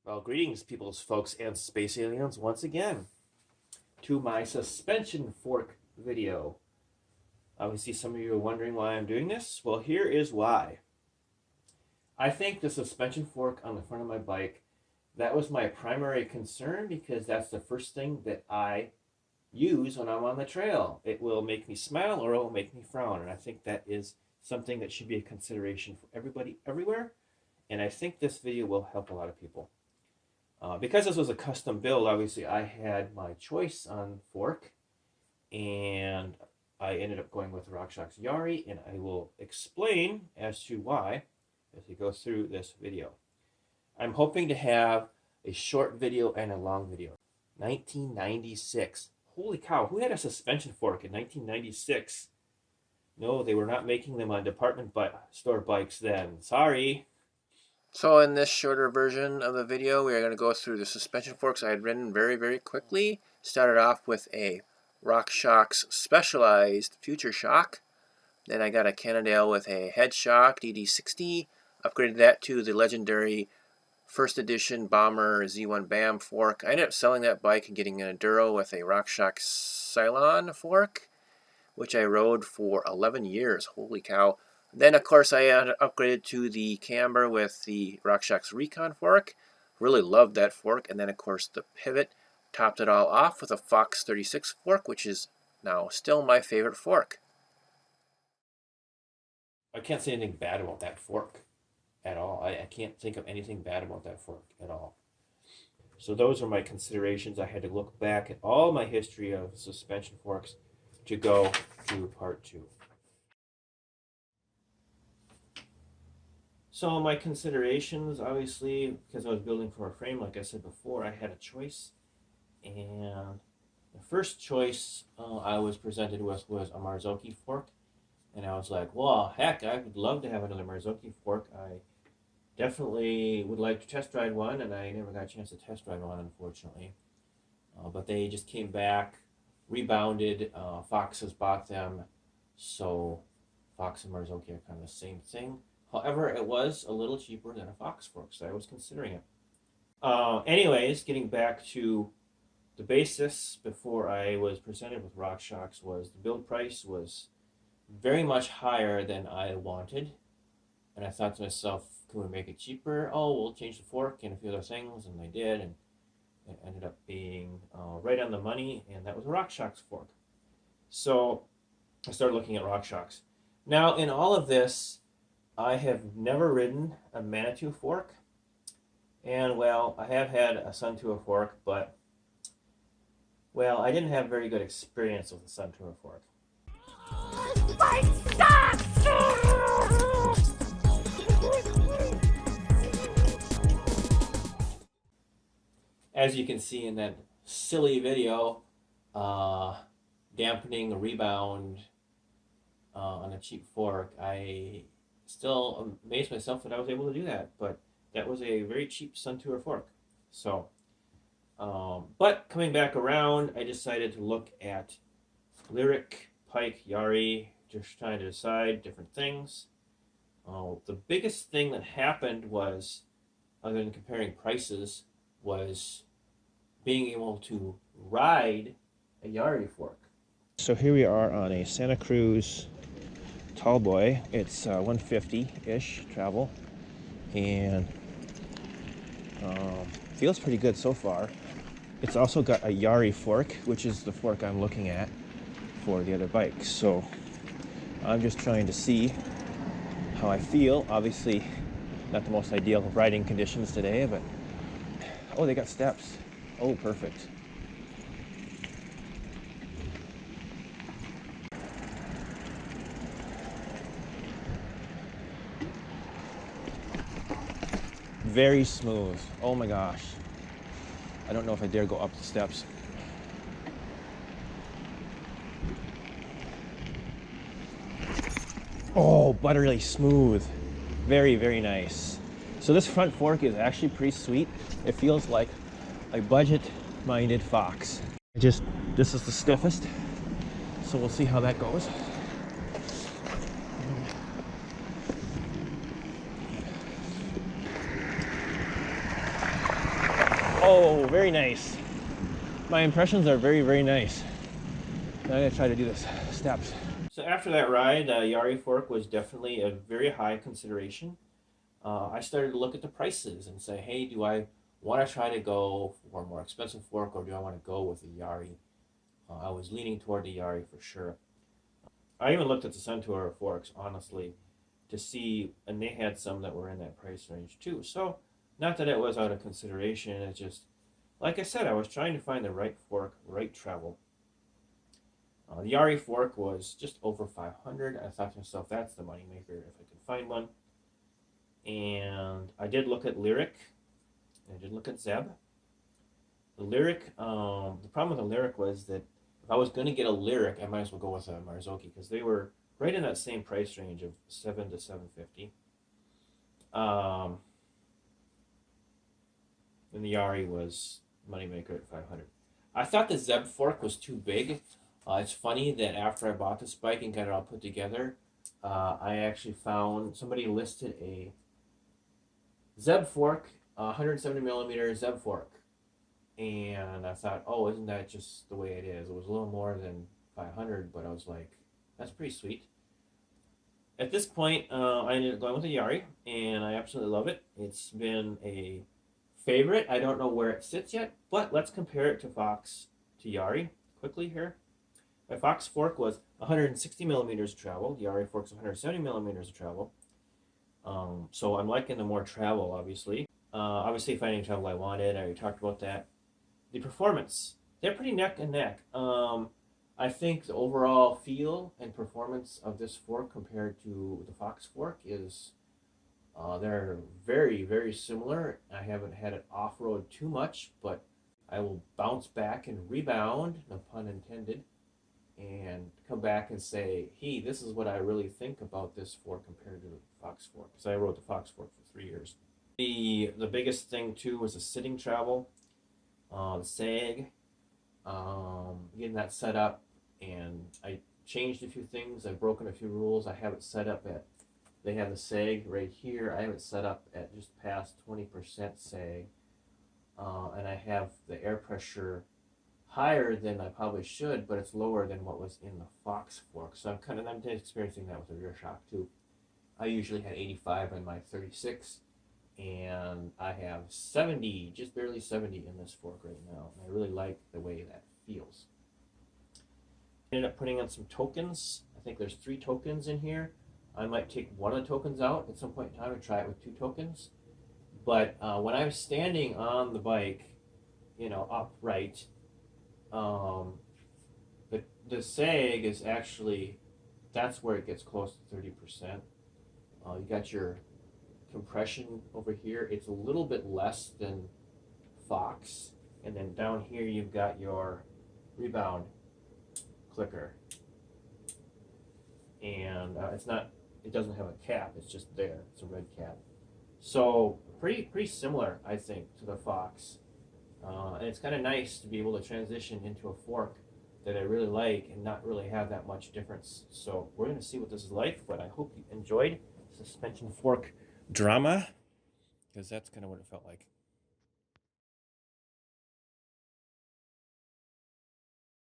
Well, greetings, peoples, folks, and space aliens, once again to my suspension fork video. Obviously, some of you are wondering why I'm doing this. Well, here is why. I think the suspension fork on the front of my bike, that was my primary concern because that's the first thing that I use when I'm on the trail. It will make me smile or it will make me frown, and I think that is something that should be a consideration for everybody everywhere, and I think this video will help a lot of people. Because this was a custom build, obviously I had my choice on fork, and I ended up going with the Shox Yari, and I will explain as to why as we go through this video. I'm hoping to have a short video and a long video. 1996. Holy cow, who had a suspension fork in 1996? No, they were not making them on department store bikes then. Sorry. So in this shorter version of the video, we are going to go through the suspension forks I had ridden very quickly. Started off with a Shox Specialized Future Shock. Then I got a Cannondale with a head shock, DD60. Upgraded that to the legendary first edition Bomber Z1 BAM fork. I ended up selling that bike and getting an Enduro with a Shox Cylon fork, which I rode for 11 years. Holy cow. Then, of course, I upgraded to the camber with the Shox Recon fork. Really loved that fork. And then, of course, the pivot topped it all off with a Fox 36 fork, which is now still my favorite fork. I can't say anything bad about that fork at all. I can't think of anything bad about that fork at all. So those are my considerations. I had to look back at all my history of suspension forks to go to part 2. So my considerations, obviously, because I was building for a frame, like I said before, I had a choice. And the first choice I was presented with was a Marzocchi fork. And I was like, well, heck, I would love to have another Marzocchi fork. I definitely would like to test ride one, and I never got a chance to test ride one, unfortunately. But they just came back, rebounded. Fox has bought them, so Fox and Marzocchi are kind of the same thing. However, it was a little cheaper than a Fox fork, so I was considering it. Anyways, getting back to the basis before I was presented with Shox was the build price was very much higher than I wanted. And I thought to myself, can we make it cheaper? Oh, we'll change the fork and a few other things, and they did, and it ended up being right on the money, and that was a Shox fork. So I started looking at Shox. Now, in all of this, I have never ridden a Manitou fork, and well, I have had a Sun Tour fork, but well, I didn't have very good experience with the Sun Tour fork. As you can see in that silly video, dampening a rebound on a cheap fork, I still amazed myself that I was able to do that, but that was a very cheap Sun Tour fork. So, but coming back around, I decided to look at Lyric, Pike, Yari, just trying to decide different things. The biggest thing that happened was, other than comparing prices, was being able to ride a Yari fork. So here we are on a Santa Cruz Tallboy. It's 150-ish travel, and feels pretty good so far. It's also got a Yari fork, which is the fork I'm looking at for the other bikes. So I'm just trying to see how I feel. Obviously not the most ideal riding conditions today, but oh, they got steps. Oh, perfect. Very smooth. Oh my gosh. I don't know if I dare go up the steps. Oh, buttery smooth. Very nice. So this front fork is actually pretty sweet. It feels like a budget-minded Fox. This is the stiffest, so we'll see how that goes. Oh, very nice. My impressions are very, very nice. Now I'm gonna try to do this steps. So after that ride, Yari fork was definitely a very high consideration. I started to look at the prices and say, hey, do I want to try to go for a more expensive fork, or do I want to go with a Yari? I was leaning toward the Yari for sure. I even looked at the Sun Tour forks, honestly, to see, and they had some that were in that price range too. So, not that it was out of consideration, it's just, like I said, I was trying to find the right fork, right travel. The Yari fork was just over 500. I thought to myself, that's the moneymaker if I could find one. And I did look at Lyric, and I did look at Zeb. The Lyric, the problem with the Lyric was that if I was going to get a Lyric, I might as well go with a Marzocchi, because they were right in that same price range of $7 to $750. And the Yari was moneymaker at 500. I thought the Zeb fork was too big. It's funny that after I bought this bike and got it all put together, I actually found somebody listed a Zeb fork, 170 millimeter Zeb fork. And I thought, oh, isn't that just the way it is? It was a little more than 500, but I was like, that's pretty sweet. At this point, I ended up going with a Yari, and I absolutely love it. It's been a favorite. I don't know where it sits yet, but let's compare it to Fox to Yari quickly here. My Fox fork was 160 millimeters of travel. The Yari fork's 170 millimeters of travel. So I'm liking the more travel, obviously. Obviously, finding travel I wanted. I already talked about that. The performance, they're pretty neck and neck. I think the overall feel and performance of this fork compared to the Fox fork is they're very, very similar. I haven't had it off-road too much, but I will bounce back and rebound, no pun intended, and come back and say, hey, this is what I really think about this fork compared to the Fox fork, because I rode the Fox fork for 3 years. The biggest thing too was the sitting travel, the sag, getting that set up, and I changed a few things. I've broken a few rules. I have it set up at, they have the sag right here. I have it set up at just past 20% sag, and I have the air pressure higher than I probably should, but it's lower than what was in the Fox fork. So I'm experiencing that with the rear shock too. I usually had 85 on my 36, and I have 70, just barely 70 in this fork right now. And I really like the way that feels. Ended up putting in some tokens. I think there's 3 tokens in here. I might take one of the tokens out at some point in time and try it with 2 tokens. But when I was standing on the bike, upright, the sag is actually, that's where it gets close to 30%. You got your compression over here. It's a little bit less than Fox. And then down here you've got your rebound clicker. And it doesn't have a cap, it's just there. It's a red cap. So pretty similar, I think, to the Fox. And it's kind of nice to be able to transition into a fork that I really like and not really have that much difference. So we're going to see what this is like, but I hope you enjoyed suspension fork drama, because that's kind of what it felt like.